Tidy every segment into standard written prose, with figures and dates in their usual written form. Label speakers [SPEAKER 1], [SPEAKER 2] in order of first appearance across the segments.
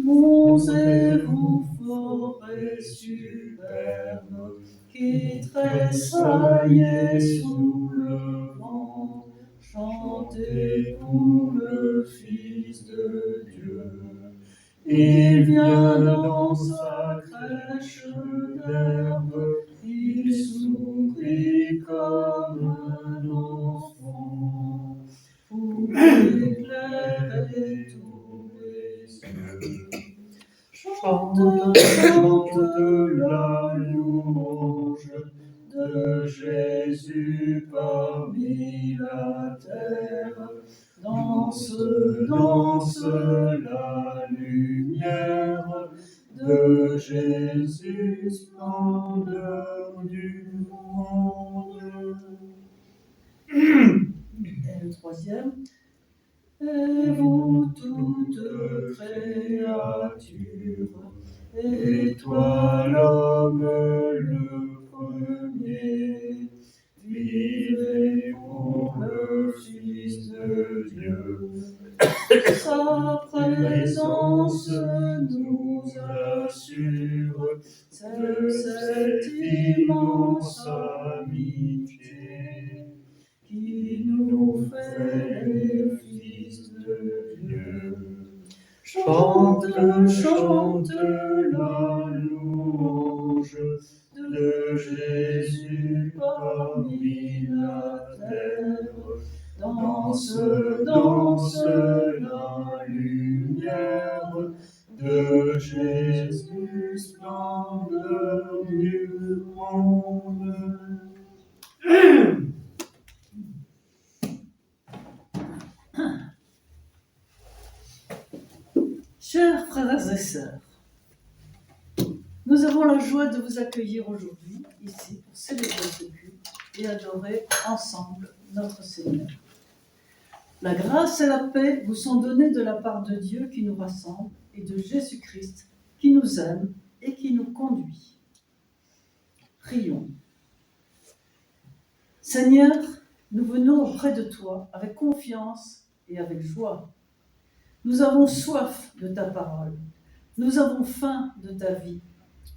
[SPEAKER 1] Monts et vous, forêts superbes, qui tressaillez sous le vent, chantez pour le Fils de Dieu. Il vient dans sa crèche d'herbe, il sourit comme un enfant, pour éclairer tous les yeux. Chante, chante la louange de Jésus parmi la terre. Danse, danse la lumière de Jésus, splendeur du monde. Et le troisième. Et vous toutes créatures, et toi l'homme le premier, vivez pour le Fils de Dieu. Sa présence nous assure cette immense amitié qui nous fait les fils de Dieu. Chante, chante la louange de Jésus parmi la terre. Danse, danse la lumière de Jésus, splendeur du monde. Chers frères et sœurs, nous avons la joie de vous accueillir aujourd'hui ici pour célébrer ce culte et adorer ensemble notre Seigneur. La grâce et la paix vous sont données de la part de Dieu qui nous rassemble et de Jésus-Christ qui nous aime et qui nous conduit. Prions. Seigneur, nous venons auprès de toi avec confiance et avec joie. Nous avons soif de ta parole. Nous avons faim de ta vie.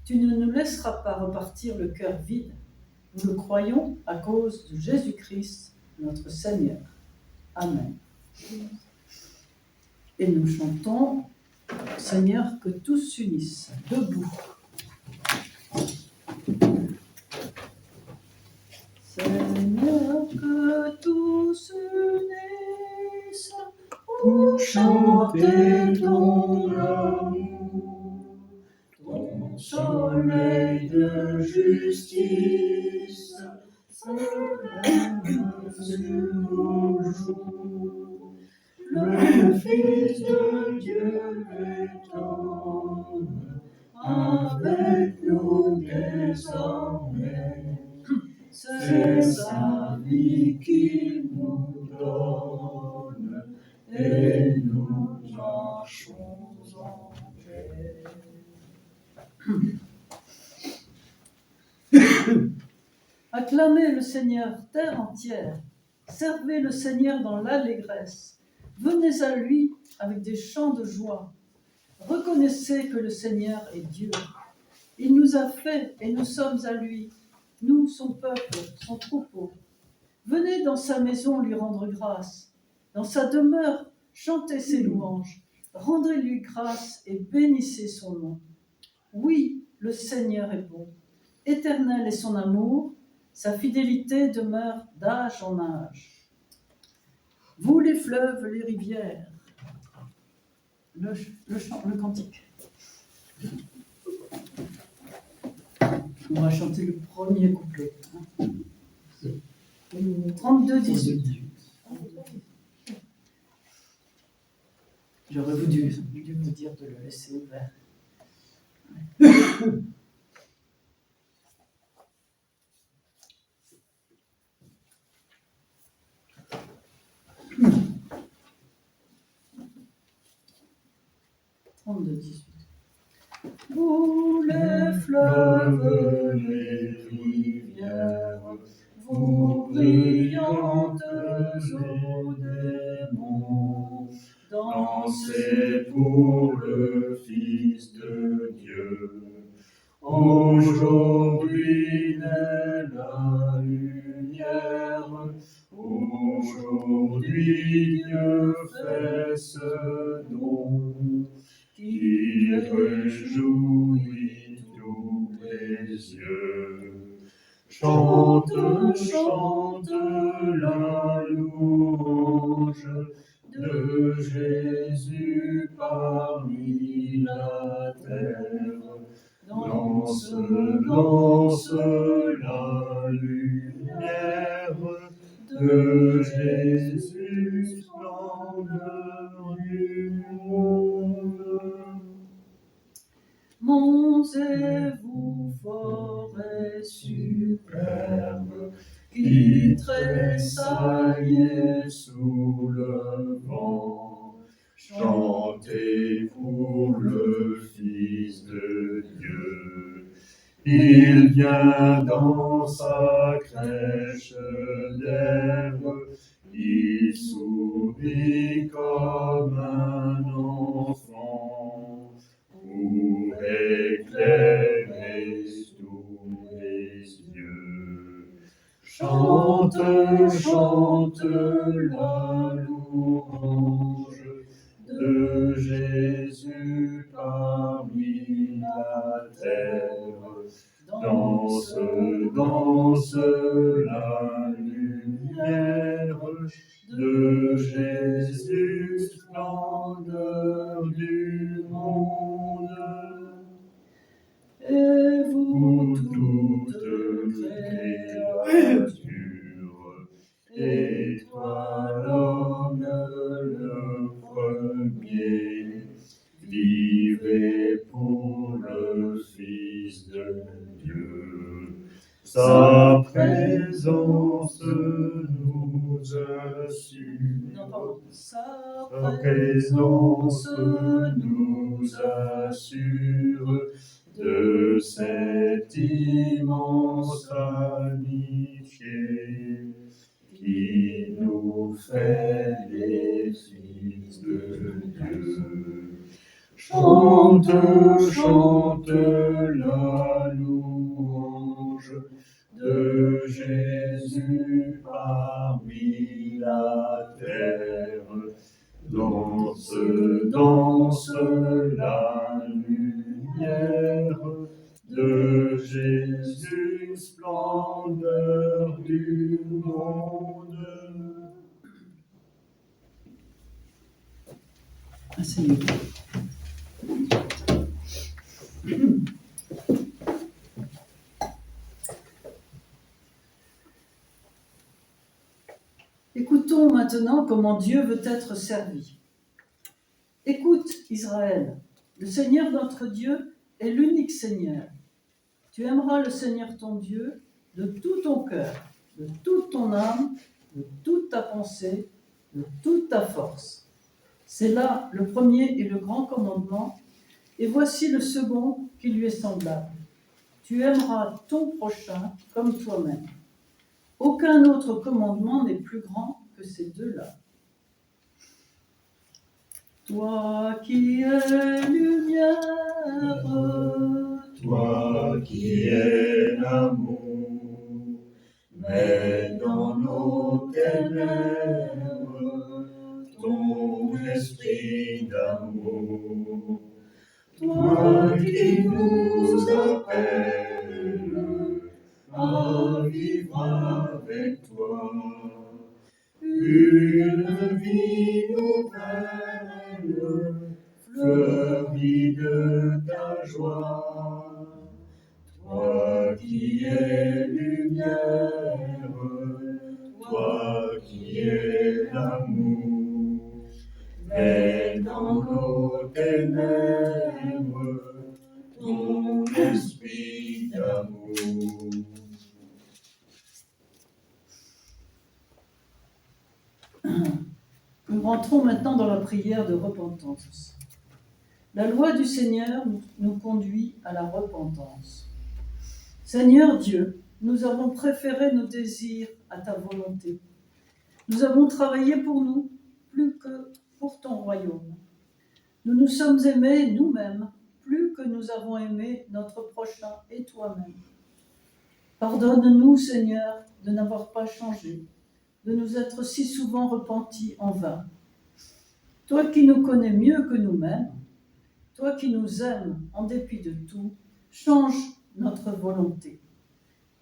[SPEAKER 1] Tu ne nous laisseras pas repartir le cœur vide. Nous le croyons à cause de Jésus-Christ, notre Seigneur. Amen. Et nous chantons, Seigneur, que tous s'unissent, debout. Seigneur, que tous s'unissent pour chanter ton amour, ton soleil de justice s'élève sur nos jours. Le Fils de Dieu est homme, avec nous désormais. C'est sa vie qu'il nous donne, et nous marchons en paix. Acclamez le Seigneur, terre entière. Servez le Seigneur dans l'allégresse. Venez à lui avec des chants de joie. Reconnaissez que le Seigneur est Dieu. Il nous a fait et nous sommes à lui. Nous, son peuple, son troupeau. Venez dans sa maison lui rendre grâce. Dans sa demeure, chantez ses louanges. Rendez-lui grâce et bénissez son nom. Oui, le Seigneur est bon. Éternel est son amour. Sa fidélité demeure d'âge en âge. Vous les fleuves, les rivières. Le chant, le cantique. On va chanter le premier couplet. 32-18. J'aurais dû vous dire de le laisser ouvert. Vous les fleuves, les rivières, vous brillantes eaux des monts,
[SPEAKER 2] Dansez pour le Fils de Dieu. Aujourd'hui naît la lumière. Aujourd'hui Dieu fait ce don qui réjouit tous les yeux. Chante, chante la louange de Jésus parmi la terre. Danse, danse la lumière de Jésus, splendeur du monde.
[SPEAKER 1] Monts et vous, forêts superbes, qui tressaillez
[SPEAKER 2] sous le vent, chantez pour le Fils de Dieu. Il vient dans sa crèche d'herbe, il sourit comme un enfant pour éclairer tous les yeux. Chante, chante la louange de Jésus parmi la terre. Danse, danse la lumière de Jésus, splendeur du monde.
[SPEAKER 1] Et vous
[SPEAKER 2] Toutes créatures, et toi l'homme le premier, vivez pour le Fils de Dieu. Sa présence nous assure.
[SPEAKER 1] Sa
[SPEAKER 2] présence nous assure de cette immense amitié qui nous fait les fils de Dieu. Chante, chante la louange de Jésus parmi la terre. Danse, danse la lumière de Jésus, splendeur du monde.
[SPEAKER 1] Asseyez-vous. Écoutons maintenant comment Dieu veut être servi. Écoute, Israël, le Seigneur notre Dieu est l'unique Seigneur. Tu aimeras le Seigneur ton Dieu de tout ton cœur, de toute ton âme, de toute ta pensée, de toute ta force. C'est là le premier et le grand commandement, et voici le second qui lui est semblable. Tu aimeras ton prochain comme toi-même. Aucun autre commandement n'est plus grand que ces deux-là. Toi qui es lumière,
[SPEAKER 2] toi qui es l'amour, mets dans nos ténèbres ton esprit d'amour. Toi qui nous appelles à vivre avec toi une vie nouvelle, fleurie de ta joie. Toi qui es lumière, toi qui es l'amour, mets dans nos ténèbres ton esprit d'amour.
[SPEAKER 1] Nous rentrons maintenant dans la prière de repentance. La loi du Seigneur nous conduit à la repentance. Seigneur Dieu, nous avons préféré nos désirs à ta volonté. Nous avons travaillé pour nous plus que pour ton royaume. Nous nous sommes aimés nous-mêmes, plus que nous avons aimé notre prochain et toi-même. Pardonne-nous, Seigneur, de n'avoir pas changé, de nous être si souvent repentis en vain. Toi qui nous connais mieux que nous-mêmes, toi qui nous aimes en dépit de tout, change notre volonté.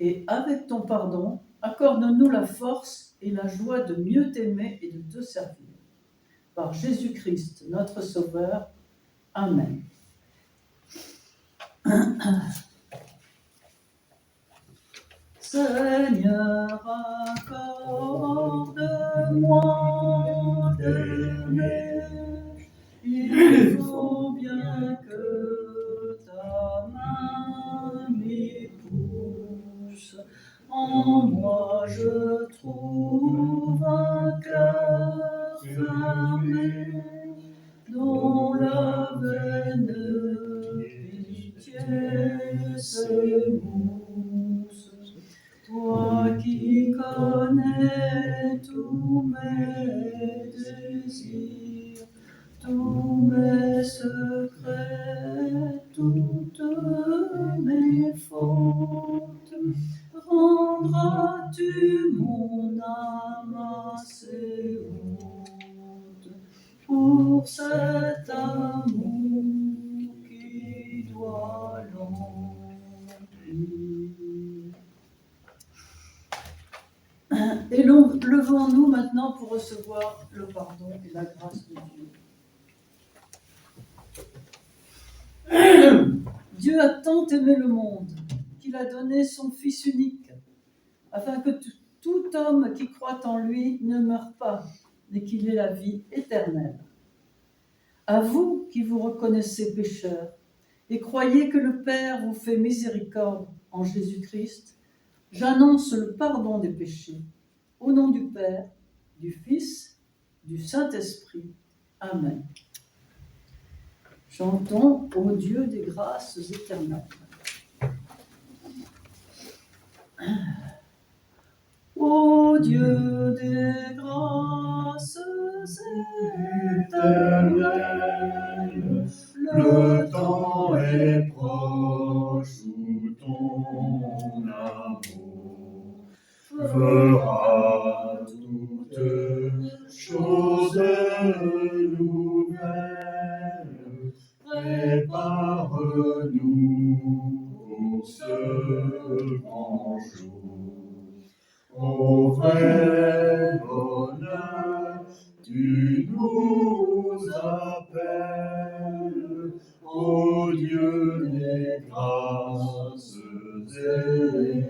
[SPEAKER 1] Et avec ton pardon, accorde-nous la force et la joie de mieux t'aimer et de te servir. Par Jésus-Christ, notre Sauveur. Amen. Seigneur, accorde-moi d'aimer. Il faut bien que ta main m'y pousse. En moi je trouve un cœur fermé, dont la vaine pitié s'émousse. Toi qui connais tous mes désirs, tous mes secrets, toutes mes fautes, rendras-tu mon âme assez haute pour cet amour qui doit l'emplir. Et levons-nous maintenant pour recevoir le pardon et la grâce de Dieu. Dieu a tant aimé le monde qu'il a donné son Fils unique, afin que tout homme qui croit en lui ne meure pas, mais qu'il ait la vie éternelle. À vous qui vous reconnaissez pécheurs et croyez que le Père vous fait miséricorde en Jésus-Christ, j'annonce le pardon des péchés. Au nom du Père, du Fils, du Saint-Esprit. Amen. Chantons au Dieu des grâces éternelles. Ô Dieu des grâces éternelles,
[SPEAKER 2] Le temps est proche où ton amour fera toutes choses nouvelles. Prépare-nous pour ce grand jour. Ô vrai bonheur, tu nous appelles, ô Dieu des grâces éternelles.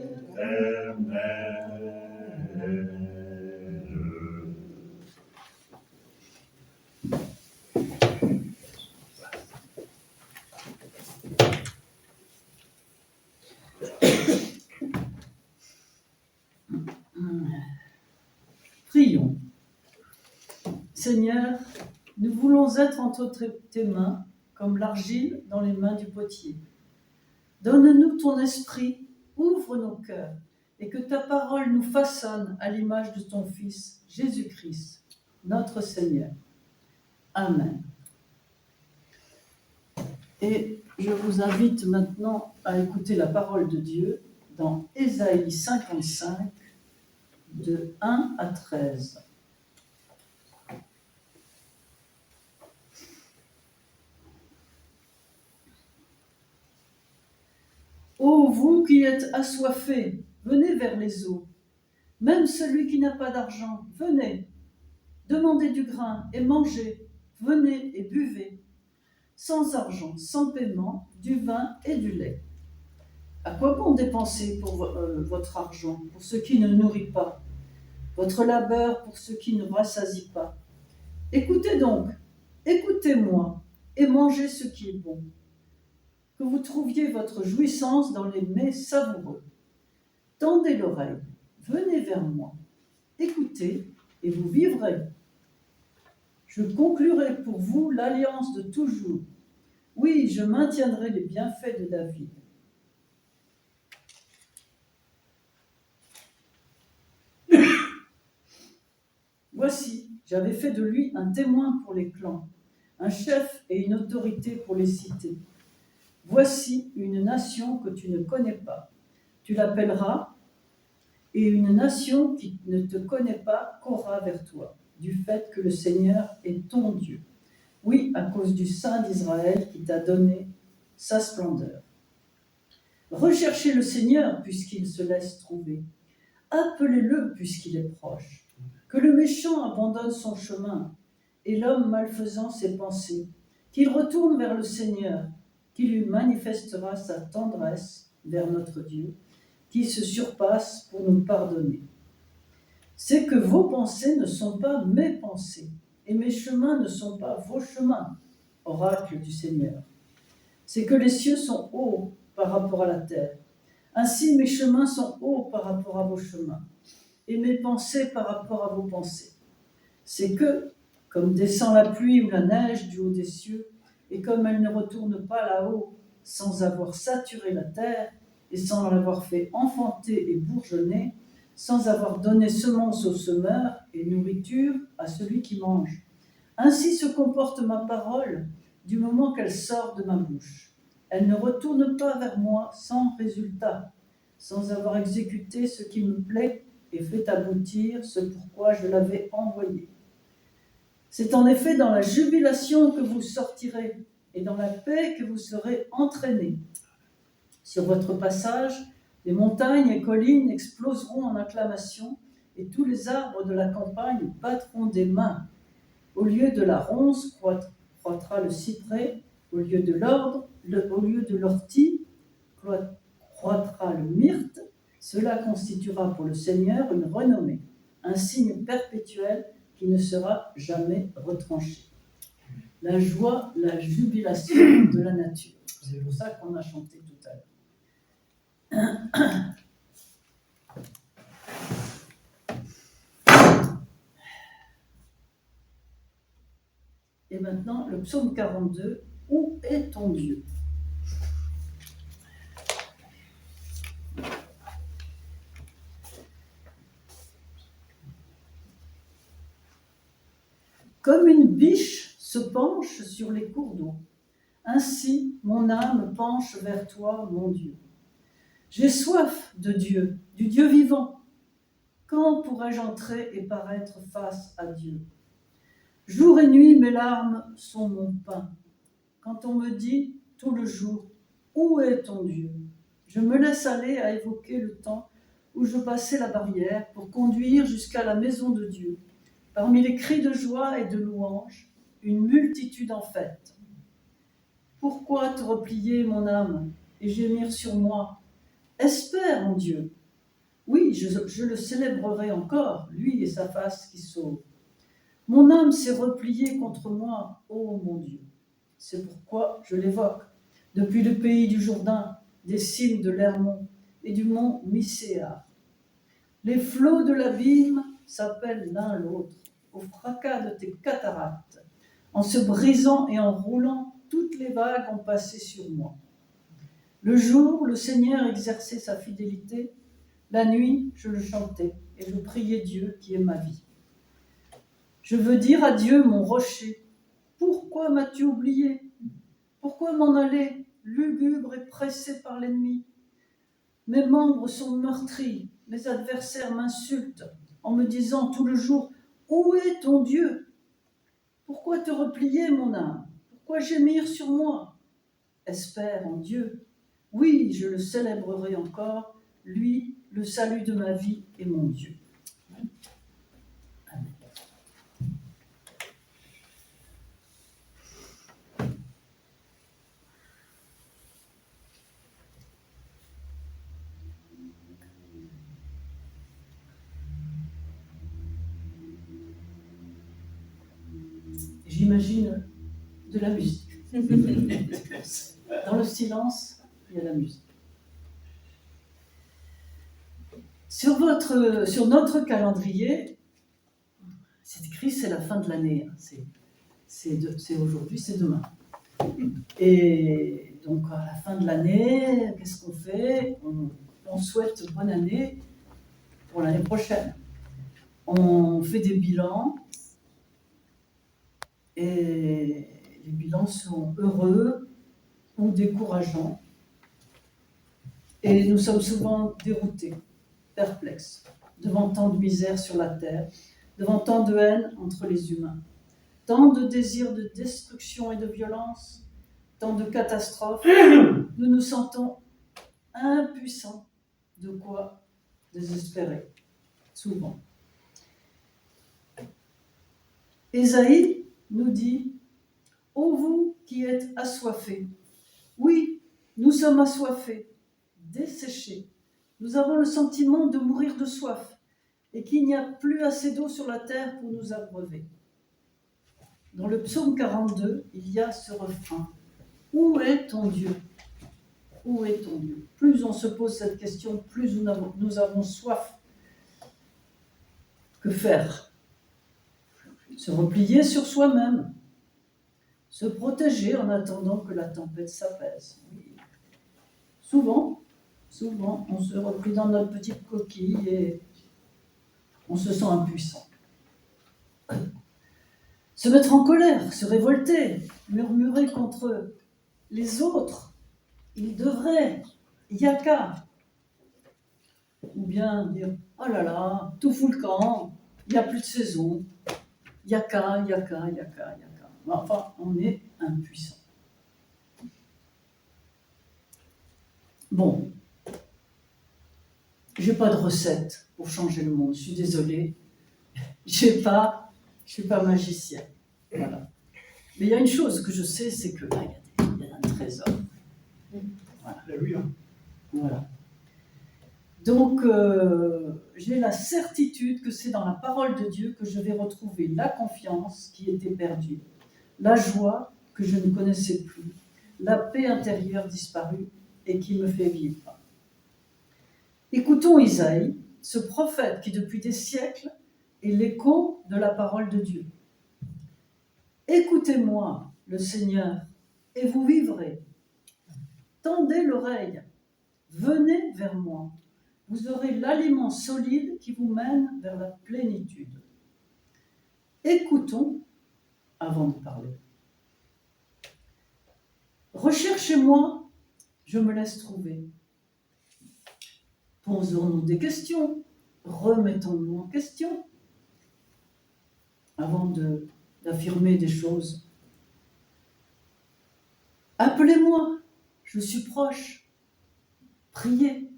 [SPEAKER 1] Prions. Seigneur, nous voulons être entre tes mains, comme l'argile dans les mains du potier. Donne-nous ton esprit, ouvre nos cœurs, et que ta parole nous façonne à l'image de ton Fils, Jésus-Christ, notre Seigneur. Amen. Et je vous invite maintenant à écouter la parole de Dieu dans Ésaïe 55, de 1 à 13. Ô vous qui êtes assoiffés, venez vers les eaux. Même celui qui n'a pas d'argent, venez. Demandez du grain et mangez. Venez et buvez. Sans argent, sans paiement, du vin et du lait. À quoi bon dépenser pour votre argent, pour ce qui ne nourrit pas, votre labeur pour ce qui ne rassasie pas? Écoutez donc, écoutez-moi, et mangez ce qui est bon, que vous trouviez votre jouissance dans les mets savoureux. Tendez l'oreille, venez vers moi, écoutez, et vous vivrez. Je conclurai pour vous l'alliance de toujours. Oui, je maintiendrai les bienfaits de David. Voici, J'avais fait de lui un témoin pour les clans, un chef et une autorité pour les cités. Voici une nation que tu ne connais pas. Tu l'appelleras, et une nation qui ne te connaît pas courra vers toi, du fait que le Seigneur est ton Dieu. Oui, à cause du Saint d'Israël qui t'a donné sa splendeur. Recherchez le Seigneur puisqu'il se laisse trouver. Appelez-le puisqu'il est proche. Que le méchant abandonne son chemin et l'homme malfaisant ses pensées. Qu'il retourne vers le Seigneur, qui lui manifestera sa tendresse vers notre Dieu, qui se surpasse pour nous pardonner. C'est que vos pensées ne sont pas mes pensées, et mes chemins ne sont pas vos chemins, oracle du Seigneur. C'est que les cieux sont hauts par rapport à la terre. Ainsi mes chemins sont hauts par rapport à vos chemins, et mes pensées par rapport à vos pensées. C'est que, comme descend la pluie ou la neige du haut des cieux, et comme elle ne retourne pas là-haut sans avoir saturé la terre, et sans l'avoir fait enfanter et bourgeonner, sans avoir donné semence au semeur et nourriture à celui qui mange. Ainsi se comporte ma parole du moment qu'elle sort de ma bouche. Elle ne retourne pas vers moi sans résultat, sans avoir exécuté ce qui me plaît et fait aboutir ce pourquoi je l'avais envoyée. C'est en effet dans la jubilation que vous sortirez et dans la paix que vous serez entraînés. Sur votre passage, les montagnes et collines exploseront en acclamation et tous les arbres de la campagne battront des mains. Au lieu de la ronce croîtra le cyprès, au lieu de l'ortie croîtra le myrte. Cela constituera pour le Seigneur une renommée, un signe perpétuel qui ne sera jamais retranché. La joie, la jubilation de la nature. C'est pour ça qu'on a chanté tout à l'heure. Et maintenant, le psaume 42, « Où est ton Dieu ?» Comme une biche se penche sur les cours d'eau, ainsi mon âme penche vers toi, mon Dieu. J'ai soif de Dieu, du Dieu vivant. Quand pourrais-je entrer et paraître face à Dieu ? Jour et nuit, mes larmes sont mon pain. Quand on me dit tout le jour, où est ton Dieu ? Je me laisse aller à évoquer le temps où je passais la barrière pour conduire jusqu'à la maison de Dieu. Parmi les cris de joie et de louange, une multitude en fête. Pourquoi te replier, mon âme, et gémir sur moi ? Espère en Dieu. Oui, je le célébrerai encore, lui et sa face qui sauve. Mon âme s'est repliée contre moi, ô mon Dieu. C'est pourquoi je l'évoque. Depuis le pays du Jourdain, des cimes de l'Hermon et du mont Mycéar. Les flots de l'abîme s'appellent l'un l'autre, au fracas de tes cataractes. En se brisant et en roulant, toutes les vagues ont passé sur moi. Le jour, le Seigneur exerçait sa fidélité. La nuit, je le chantais et je priais Dieu qui est ma vie. Je veux dire à Dieu, mon rocher, pourquoi m'as-tu oublié ? Pourquoi m'en aller, lugubre et pressé par l'ennemi ? Mes membres sont meurtris, mes adversaires m'insultent en me disant tout le jour, où est ton Dieu ? Pourquoi te replier, mon âme ? Pourquoi gémir sur moi ? Espère en Dieu. Oui, je le célébrerai encore, lui, le salut de ma vie et mon Dieu. Amen. J'imagine de la musique. Dans le silence, il y a la musique. Sur notre calendrier, c'est écrit, c'est la fin de l'année. C'est aujourd'hui, c'est demain. Et donc, à la fin de l'année, qu'est-ce qu'on fait ? On souhaite bonne année pour l'année prochaine. On fait des bilans Et les bilans sont heureux ou décourageants. Et nous sommes souvent déroutés, perplexes, devant tant de misère sur la terre, devant tant de haine entre les humains, tant de désirs de destruction et de violence, tant de catastrophes. Nous nous sentons impuissants, de quoi désespérer, souvent. Ésaïe nous dit « Ô vous qui êtes assoiffés, oui, nous sommes assoiffés, desséchés. Nous avons le sentiment de mourir de soif et qu'il n'y a plus assez d'eau sur la terre pour nous abreuver. » Dans le psaume 42, il y a ce refrain. Où est ton Dieu? Où est ton Dieu? Plus on se pose cette question, plus nous avons soif. Que faire? Se replier sur soi-même, se protéger en attendant que la tempête s'apaise. Oui. Souvent, on se replie dans notre petite coquille et on se sent impuissant. Se mettre en colère, se révolter, murmurer contre les autres, il devrait, yaka. Ou bien dire, oh là là, tout fout le camp, il n'y a plus de saison, yaka. Enfin, on est impuissant. Bon, j'ai pas de recette pour changer le monde, je suis désolée, je suis pas magicien. Voilà. Mais il y a une chose que je sais, c'est que là, il y a un trésor. Voilà. Donc, j'ai la certitude que c'est dans la parole de Dieu que je vais retrouver la confiance qui était perdue, la joie que je ne connaissais plus, la paix intérieure disparue et qui me fait vivre. Écoutons Isaïe, ce prophète qui depuis des siècles est l'écho de la parole de Dieu. Écoutez-moi, le Seigneur, et vous vivrez. Tendez l'oreille, venez vers moi. Vous aurez l'aliment solide qui vous mène vers la plénitude. Écoutons avant de parler. Recherchez-moi, je me laisse trouver. Posons-nous des questions, remettons-nous en question avant d'affirmer des choses. Appelez-moi, je suis proche. Priez.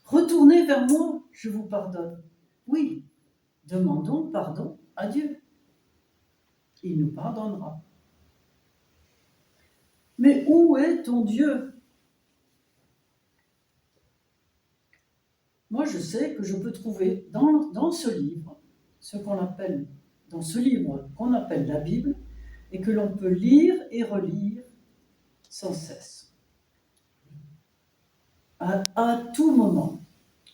[SPEAKER 1] Retournez vers moi, je vous pardonne. Oui, demandons pardon à Dieu. Il nous pardonnera. Mais où est ton Dieu? Moi, je sais que je peux trouver dans ce livre, dans ce livre qu'on appelle la Bible, et que l'on peut lire et relire sans cesse. À tout moment,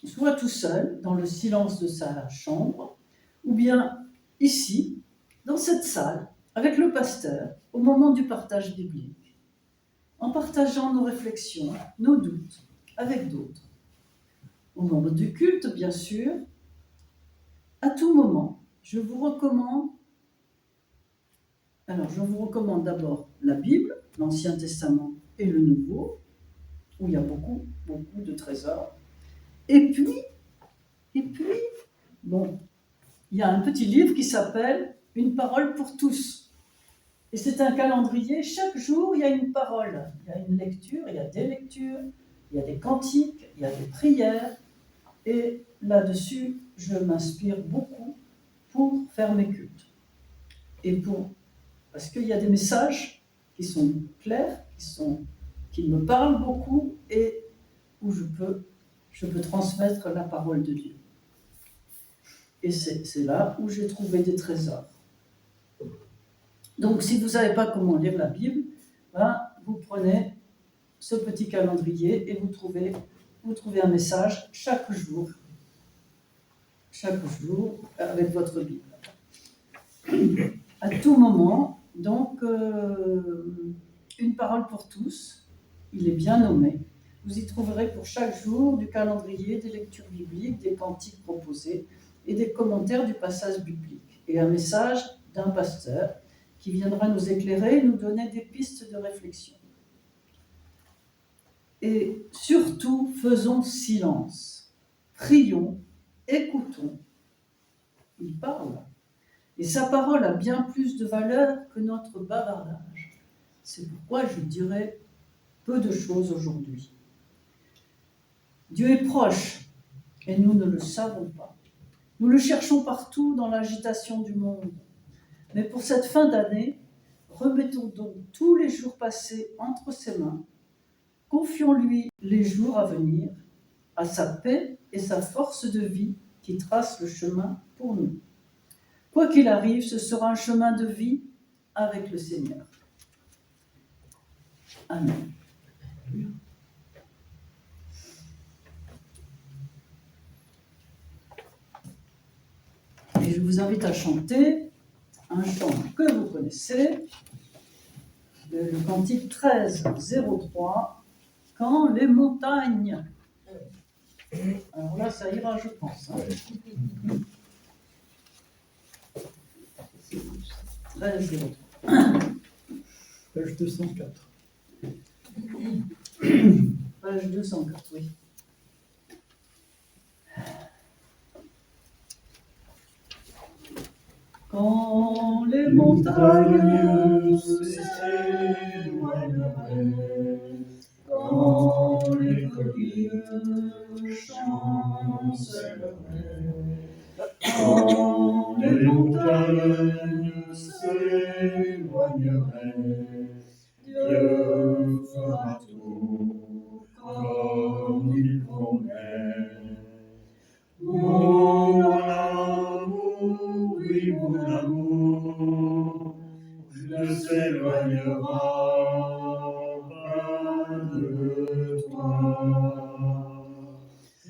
[SPEAKER 1] soit tout seul, dans le silence de sa chambre, ou bien ici, dans cette salle, avec le pasteur, au moment du partage biblique, en partageant nos réflexions, nos doutes, avec d'autres. Au moment du culte, bien sûr, à tout moment, je vous recommande d'abord la Bible, l'Ancien Testament et le Nouveau, où il y a beaucoup de trésors. Et puis, bon, il y a un petit livre qui s'appelle « Une parole pour tous ». Et c'est un calendrier, chaque jour il y a une parole, il y a une lecture, il y a des lectures, il y a des cantiques, il y a des prières. Et là-dessus, je m'inspire beaucoup pour faire mes cultes. Parce qu'il y a des messages qui sont clairs, qui me parlent beaucoup et où je peux transmettre la parole de Dieu. Et c'est là où j'ai trouvé des trésors. Donc, si vous ne savez pas comment lire la Bible, vous prenez ce petit calendrier et vous trouvez un message chaque jour avec votre Bible. À tout moment, donc, une parole pour tous, il est bien nommé. Vous y trouverez pour chaque jour du calendrier, des lectures bibliques, des cantiques proposés et des commentaires du passage biblique. Et un message d'un pasteur qui viendra nous éclairer et nous donner des pistes de réflexion. Et surtout, faisons silence, prions, écoutons. Il parle. Et sa parole a bien plus de valeur que notre bavardage. C'est pourquoi je dirais peu de choses aujourd'hui. Dieu est proche et nous ne le savons pas. Nous le cherchons partout dans l'agitation du monde. Mais pour cette fin d'année, remettons donc tous les jours passés entre ses mains. Confions-lui les jours à venir, à sa paix et sa force de vie qui trace le chemin pour nous. Quoi qu'il arrive, ce sera un chemin de vie avec le Seigneur. Amen. Et je vous invite à chanter un chant que vous connaissez, le cantique 1303, Quand les montagnes. Alors là, ça ira, je pense. 1303.
[SPEAKER 3] Page 204.
[SPEAKER 1] Page 204, oui. Quand les montagnes s'éloigneraient, quand les collines chancelleraient, quand les montagnes s'éloigneraient, Dieu fera tout comme il promet. Mon amour, oui, mon amour, ne s'éloignera pas de toi.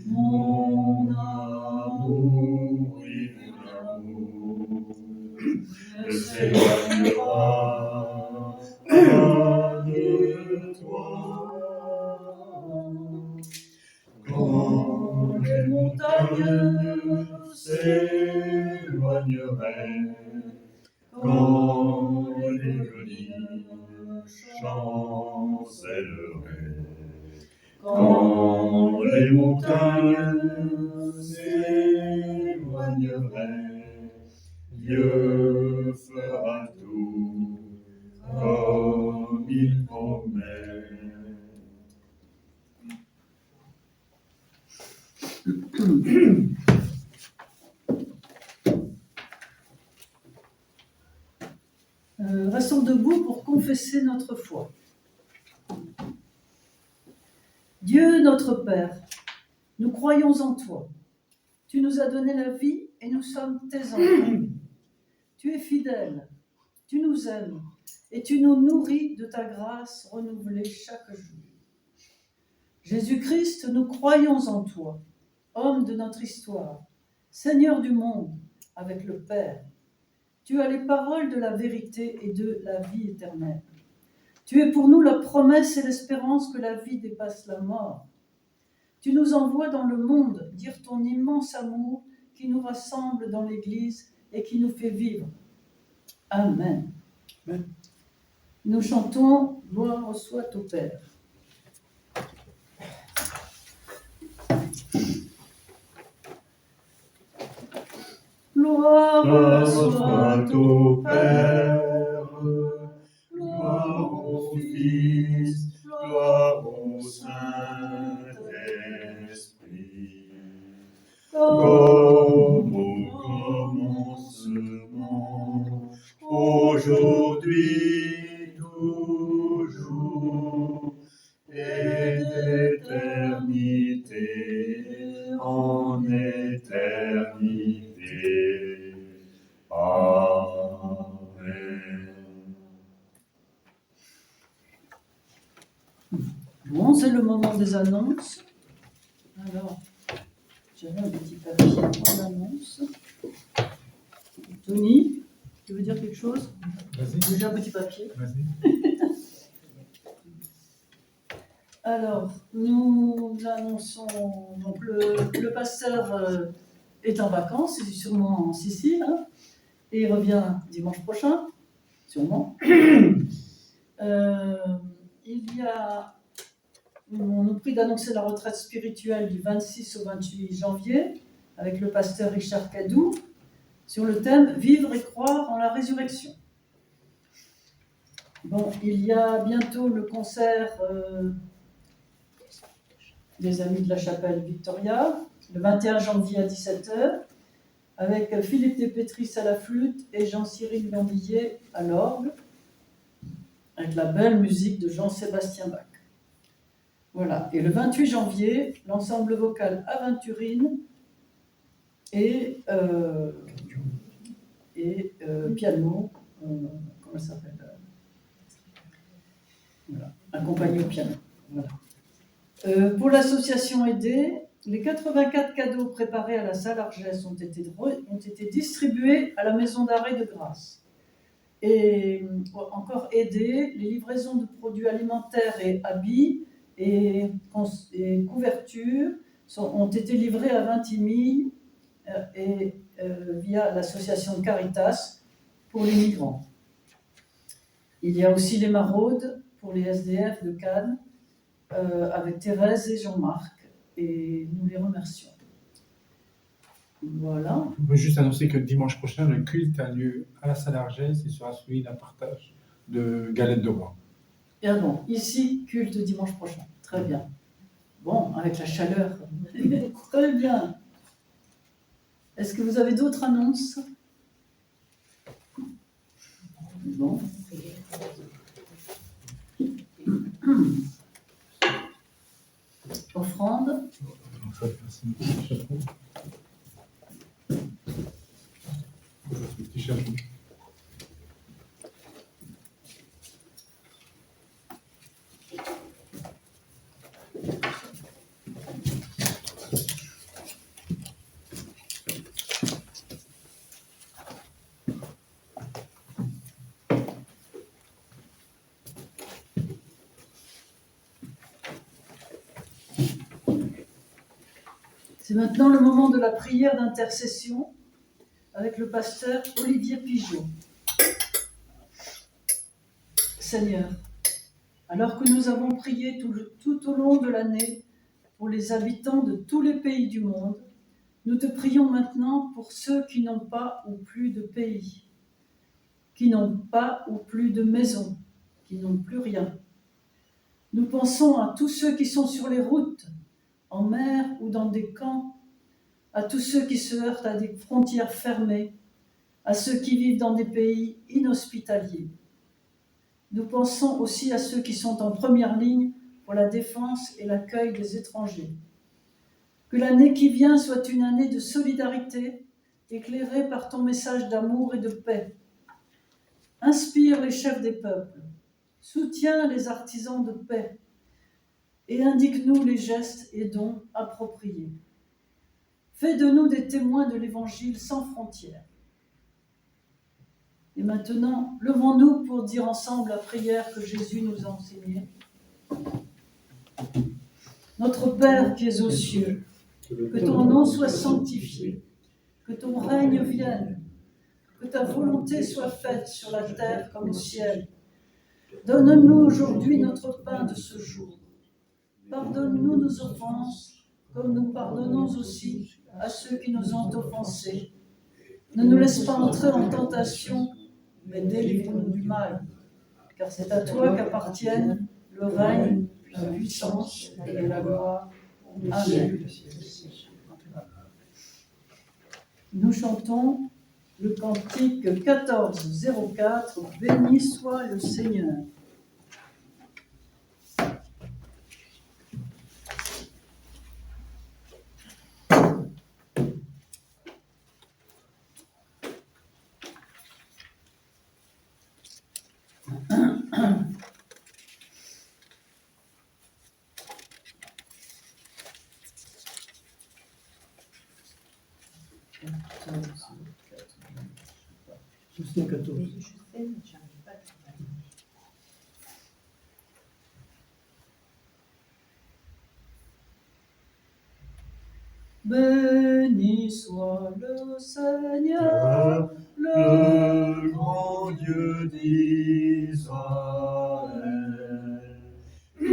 [SPEAKER 1] Mon amour, oui, mon amour, ne s'éloignera pas de toi. Quand les montagnes s'éloigneraient, quand les collines chancelleraient, quand les montagnes s'éloigneraient, Dieu fera tout comme il promet. Restons debout pour confesser notre foi. Dieu notre Père, nous croyons en toi. Tu nous as donné la vie et nous sommes tes enfants. Tu es fidèle, tu nous aimes et tu nous nourris de ta grâce renouvelée chaque jour. Jésus-Christ, nous croyons en toi, homme de notre histoire, Seigneur du monde, avec le Père. Tu as les paroles de la vérité et de la vie éternelle. Tu es pour nous la promesse et l'espérance que la vie dépasse la mort. Tu nous envoies dans le monde dire ton immense amour qui nous rassemble dans l'Église et qui nous fait vivre. Amen.
[SPEAKER 3] Amen.
[SPEAKER 1] Nous chantons « Gloire soit au Père ». Gloire soit au Père, gloire au Fils, gloire au Saint-Esprit, comme au commencement, aujourd'hui, toujours, et d'éternité en éternité. Amen. Bon, c'est le moment des annonces. Alors, j'avais un petit papier pour l'annonce. Tony, tu veux dire quelque chose?
[SPEAKER 3] Vas-y.
[SPEAKER 1] J'ai un petit papier.
[SPEAKER 3] Vas-y.
[SPEAKER 1] Alors, nous annonçons, donc le pasteur est en vacances, c'est sûrement en Sicile, hein, Et il revient dimanche prochain, sûrement. On nous prie d'annoncer la retraite spirituelle du 26 au 28 janvier avec le pasteur Richard Cadou sur le thème « Vivre et croire en la résurrection ». Bon, il y a bientôt le concert des Amis de la Chapelle Victoria, le 21 janvier à 17h, avec Philippe Despétris à la flûte et Jean-Cyril Gandillet à l'orgue, avec la belle musique de Jean-Sébastien Bach. Voilà. Et le 28 janvier, l'ensemble vocal Aventurine et piano, comment ça s'appelle, voilà, accompagné au piano. Voilà. Pour l'association aidée, les 84 cadeaux préparés à la salle Argès ont été distribués à la maison d'arrêt de Grasse. Et encore aidés, les livraisons de produits alimentaires et habits et couvertures ont été livrées à Vintimille via l'association Caritas pour les migrants. Il y a aussi les maraudes pour les SDF de Cannes avec Thérèse et Jean-Marc, et nous les remercions. Voilà.
[SPEAKER 4] On peut juste annoncer que dimanche prochain, le culte a lieu à la salle Argès et sera suivi d'un partage de galettes de roi.
[SPEAKER 1] Bien bon, ici, culte dimanche prochain. Très bien. Bon, avec la chaleur. Très bien. Est-ce que vous avez d'autres annonces? Bon. Offrande.
[SPEAKER 4] Petit chapeau.
[SPEAKER 1] C'est maintenant le moment de la prière d'intercession avec le pasteur Olivier Pigeot. Seigneur, alors que nous avons prié tout au long de l'année pour les habitants de tous les pays du monde, nous te prions maintenant pour ceux qui n'ont pas ou plus de pays, qui n'ont pas ou plus de maison, qui n'ont plus rien. Nous pensons à tous ceux qui sont sur les routes, en mer ou dans des camps, à tous ceux qui se heurtent à des frontières fermées, à ceux qui vivent dans des pays inhospitaliers. Nous pensons aussi à ceux qui sont en première ligne pour la défense et l'accueil des étrangers. Que l'année qui vient soit une année de solidarité, éclairée par ton message d'amour et de paix. Inspire les chefs des peuples, soutiens les artisans de paix et indique-nous les gestes et dons appropriés. Fais de nous des témoins de l'Évangile sans frontières. Et maintenant, levons-nous pour dire ensemble la prière que Jésus nous a enseignée. Notre Père qui es aux cieux, que ton nom soit sanctifié, que ton règne vienne, que ta volonté soit faite sur la terre comme au ciel. Donne-nous aujourd'hui notre pain de ce jour. Pardonne-nous nos offenses, comme nous pardonnons aussi à ceux qui nous ont offensés. Ne nous laisse pas entrer en tentation, mais délivre-nous du mal. Car c'est à toi qu'appartiennent le règne, la puissance et la gloire. Amen. Nous chantons le cantique 1404, Béni soit le Seigneur.
[SPEAKER 3] Jusqu'à 14.
[SPEAKER 1] Béni soit le Seigneur, le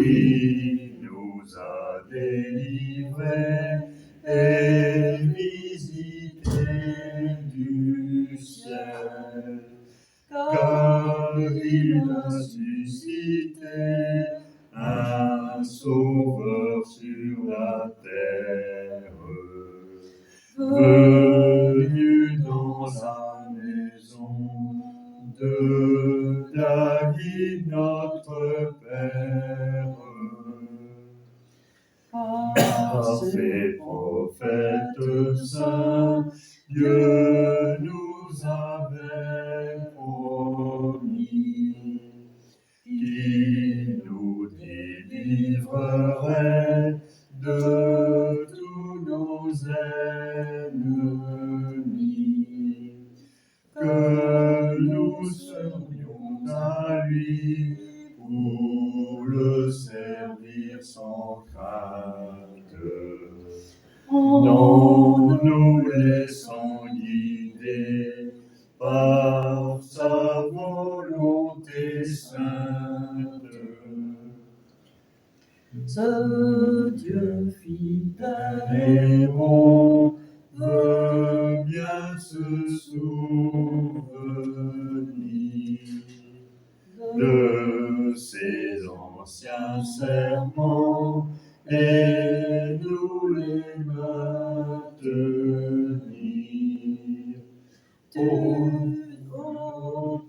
[SPEAKER 2] qui nous a délivrés et visités du ciel. Car il a suscité un sauveur sur la terre, venu dans la maison de David notre Père. Par ses prophètes saints, Dieu nous avait promis qu'il nous délivrerait de tous nos ennemis, que nous serions à lui pour le servir sans crainte, en nous laissant guider par sa volonté sainte. Ce Dieu fidèle et bon veut bien se souvenir de ses anciens serments et nous les maintenir. Ô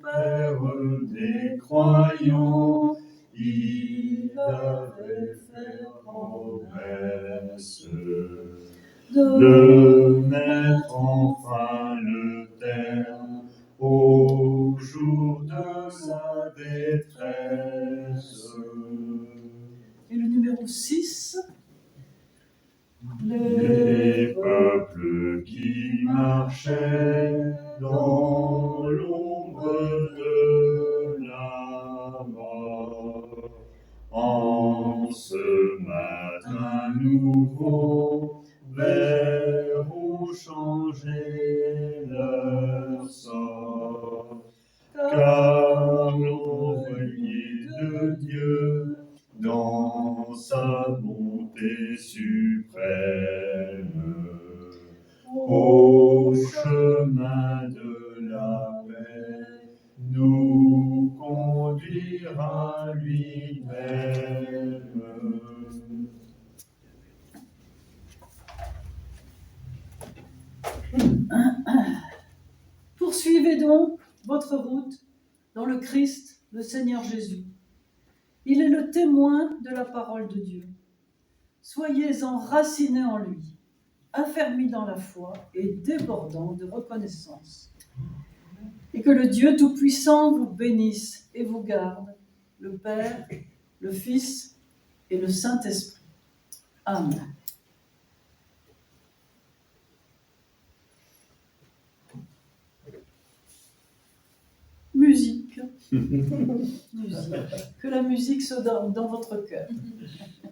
[SPEAKER 2] Père des croyants, il avait fait promesse de mettre enfin le terme au jour de sa détresse.
[SPEAKER 1] Et le numéro 6.
[SPEAKER 2] Les peuples qui marchaient dans l'ombre de la mort, en ce matin nouveau, verront changer leur sort, car l'envoyé de Dieu, dans sa bonté suprême, au chemin de la paix, nous conduira lui-même.
[SPEAKER 1] Poursuivez donc votre route dans le Christ, le Seigneur Jésus. Il est le témoin de la parole de Dieu. Soyez enracinés en lui, affermis dans la foi et débordants de reconnaissance. Et que le Dieu Tout-Puissant vous bénisse et vous garde, le Père, le Fils et le Saint-Esprit. Amen. Musique. Musique. Que la musique soit dans votre cœur.